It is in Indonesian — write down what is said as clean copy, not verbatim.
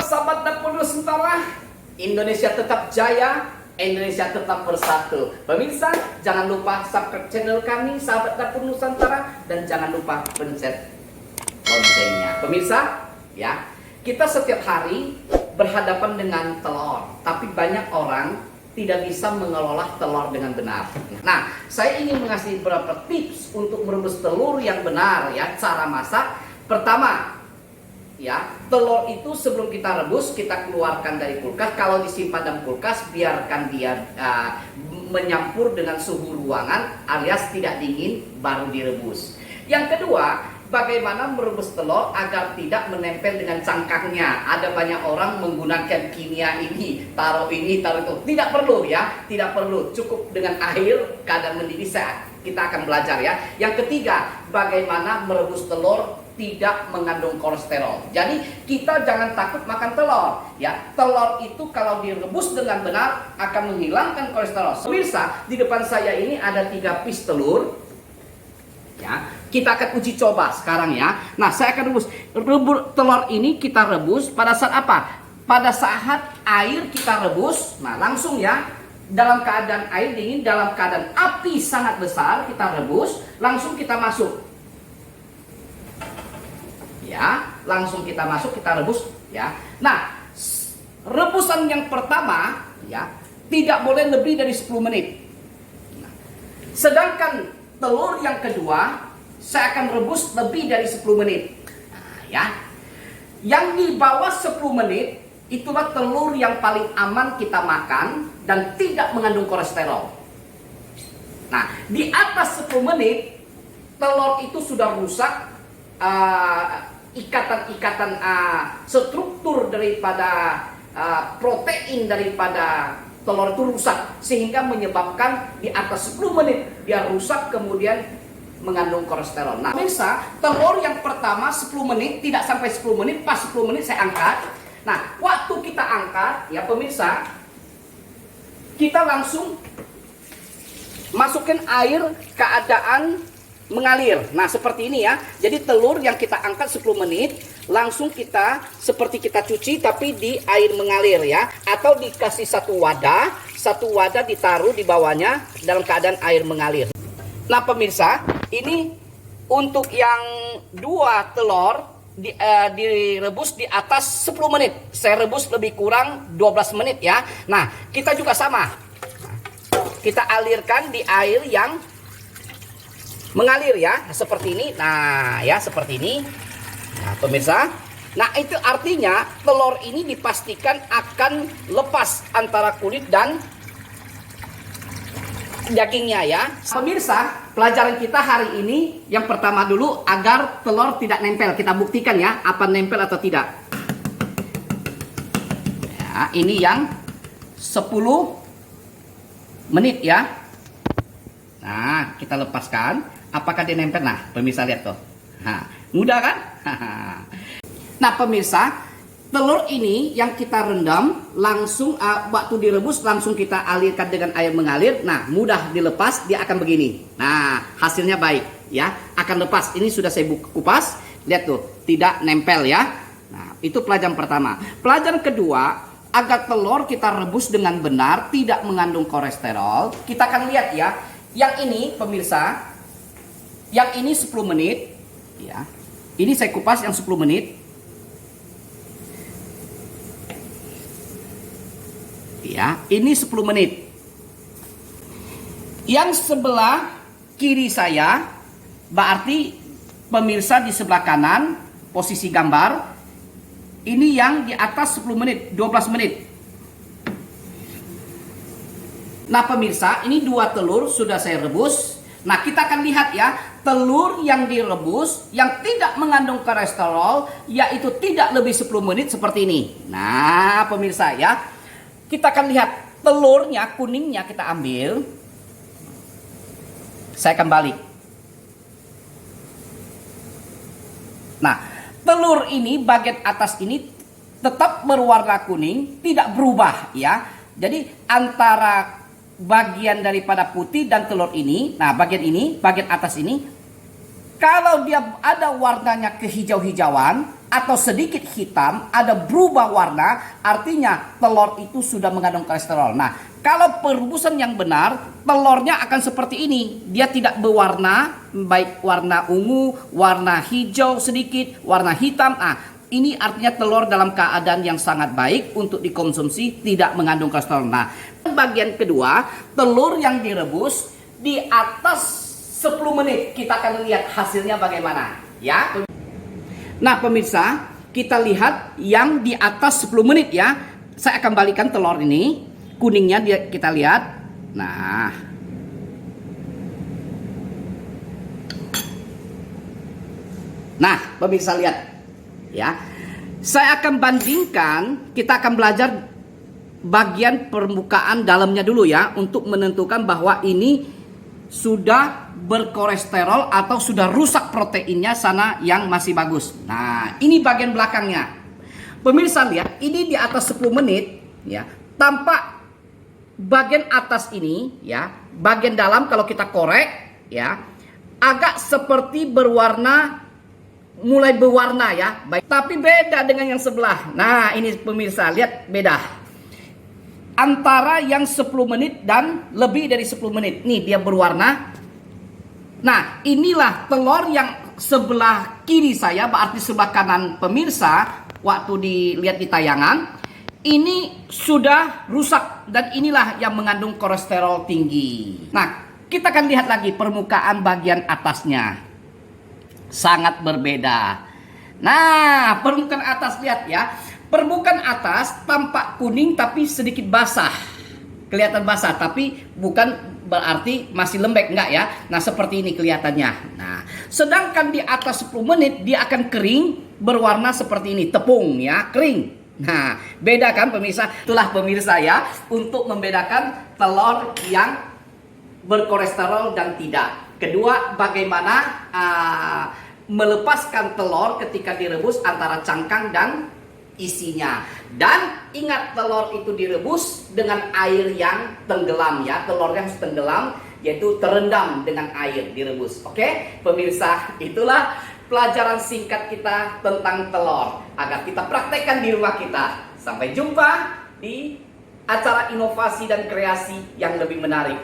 sahabat dapur Nusantara, Indonesia tetap jaya, Indonesia tetap bersatu. Pemirsa, jangan lupa subscribe channel kami, sahabat dapur Nusantara, dan jangan lupa pencet loncengnya. Pemirsa, ya, kita setiap hari berhadapan dengan telur, tapi banyak orang tidak bisa mengelola telur dengan benar. Nah, saya ingin mengasih beberapa tips untuk merebus telur yang benar, ya. Cara masak: pertama, ya, telur itu sebelum kita rebus, kita keluarkan dari kulkas. Kalau disimpan dalam kulkas, biarkan dia menyampur dengan suhu ruangan alias tidak dingin, baru direbus. Yang kedua, bagaimana merebus telur agar tidak menempel dengan cangkangnya. Ada banyak orang menggunakan kimia ini, taruh itu. Tidak perlu, ya, tidak perlu. Cukup dengan air, keadaan mendidih. Kita akan belajar, ya. Yang ketiga, bagaimana merebus telur tidak mengandung kolesterol. Jadi kita jangan takut makan telur, ya. Telur itu kalau direbus dengan benar akan menghilangkan kolesterol. Pemirsa, di depan saya ini ada 3 piece telur. Ya, kita akan uji coba sekarang, ya. Nah, saya akan rebus telur ini. Kita rebus pada saat apa? Pada saat air kita rebus. Nah, langsung, ya, dalam keadaan air dingin, dalam keadaan api sangat besar, kita rebus. Langsung kita masuk, ya. Langsung kita masuk, kita rebus, ya. Nah, rebusan yang pertama, ya, tidak boleh lebih dari 10 menit. Nah, sedangkan telur yang kedua, saya akan rebus lebih dari 10 menit. Nah, ya. Yang di bawah 10 menit, itulah telur yang paling aman kita makan dan tidak mengandung kolesterol. Nah, di atas 10 menit, telur itu sudah rusak, ikatan-ikatan struktur daripada protein daripada telur itu rusak, sehingga menyebabkan di atas 10 menit dia rusak, kemudian mengandung kolesterol. Nah, pemirsa, telur yang pertama 10 menit, tidak sampai 10 menit, pas 10 menit saya angkat. Nah, waktu kita angkat, ya pemirsa, kita langsung masukin air keadaan mengalir. Nah, seperti ini, ya. Jadi telur yang kita angkat 10 menit, langsung kita seperti kita cuci tapi di air mengalir, ya. Atau dikasih satu wadah ditaruh di bawahnya dalam keadaan air mengalir. Nah, pemirsa, ini untuk yang 2 telur direbus di atas 10 menit. Saya rebus lebih kurang 12 menit, ya. Nah, kita juga sama. Kita alirkan di air yang mengalir, ya, seperti ini. Nah, ya, seperti ini. Nah, pemirsa, nah itu artinya telur ini dipastikan akan lepas antara kulit dan dagingnya, ya. Pemirsa, pelajaran kita hari ini yang pertama dulu agar telur tidak nempel. Kita buktikan, ya, apa nempel atau tidak. Ya, ini yang 10 menit, ya. Nah, kita lepaskan. Apakah dia nempel? Nah, pemirsa lihat tuh. Nah, mudah kan? Nah, pemirsa, telur ini yang kita rendam langsung waktu direbus langsung kita alirkan dengan air mengalir. Nah, mudah dilepas, dia akan begini. Nah, hasilnya baik, ya. Akan lepas. Ini sudah saya kupas. Lihat tuh, tidak nempel, ya. Nah, itu pelajaran pertama. Pelajaran kedua, agar telur kita rebus dengan benar, tidak mengandung kolesterol. Kita akan lihat, ya. Yang ini, pemirsa, yang ini 10 menit, ya. Ini saya kupas yang 10 menit. Ya, ini 10 menit. Yang sebelah kiri saya, berarti pemirsa di sebelah kanan, posisi gambar, ini yang di atas 10 menit, 12 menit. Nah, pemirsa, ini 2 telur sudah saya rebus. Nah, kita akan lihat, ya, telur yang direbus yang tidak mengandung kolesterol, yaitu tidak lebih 10 menit seperti ini. Nah, pemirsa, ya, kita akan lihat telurnya, kuningnya kita ambil. Saya akan balik. Nah, telur ini bagian atas ini tetap berwarna kuning, tidak berubah, ya. Jadi antara bagian daripada putih dan telur ini, nah bagian ini, bagian atas ini, kalau dia ada warnanya kehijau-hijauan, atau sedikit hitam, ada berubah warna, artinya telur itu sudah mengandung kolesterol. Nah, kalau perebusan yang benar, telurnya akan seperti ini. Dia tidak berwarna, baik warna ungu, warna hijau sedikit, warna hitam. Ini artinya telur dalam keadaan yang sangat baik untuk dikonsumsi, tidak mengandung kolesterol. Nah, bagian kedua, telur yang direbus di atas 10 menit. Kita akan lihat hasilnya bagaimana, ya. Nah, pemirsa, kita lihat yang di atas 10 menit ya. Saya akan balikan telur ini. Kuningnya kita lihat. Nah. Nah, pemirsa lihat. Ya. Saya akan bandingkan, kita akan belajar bagian permukaan dalamnya dulu ya, untuk menentukan bahwa ini sudah berkolesterol atau sudah rusak proteinnya, sana yang masih bagus. Nah, ini bagian belakangnya. Pemirsa lihat, ini di atas 10 menit ya, tampak bagian atas ini ya, bagian dalam kalau kita korek ya, agak seperti berwarna, mulai berwarna ya, baik, tapi beda dengan yang sebelah. Nah, ini pemirsa lihat beda antara yang 10 menit dan lebih dari 10 menit. Nih dia berwarna. Nah, inilah telur yang sebelah kiri saya, berarti sebelah kanan pemirsa, waktu dilihat di tayangan, ini sudah rusak dan inilah yang mengandung kolesterol tinggi. Nah, kita akan lihat lagi permukaan bagian atasnya. Sangat berbeda. Nah, permukaan atas lihat ya. Permukaan atas tampak kuning tapi sedikit basah. Kelihatan basah tapi bukan berarti masih lembek, enggak ya. Nah, seperti ini kelihatannya. Nah, sedangkan di atas 10 menit dia akan kering, berwarna seperti ini, tepung ya, kering. Nah, beda kan pemirsa? Itulah pemirsa ya, untuk membedakan telur yang berkolesterol dan tidak. Kedua, bagaimana melepaskan telur ketika direbus antara cangkang dan isinya. Dan ingat, telur itu direbus dengan air yang tenggelam ya. Telurnya harus tenggelam, yaitu terendam dengan air direbus. Oke, pemirsa, itulah pelajaran singkat kita tentang telur agar kita praktekkan di rumah kita. Sampai jumpa di acara inovasi dan kreasi yang lebih menarik.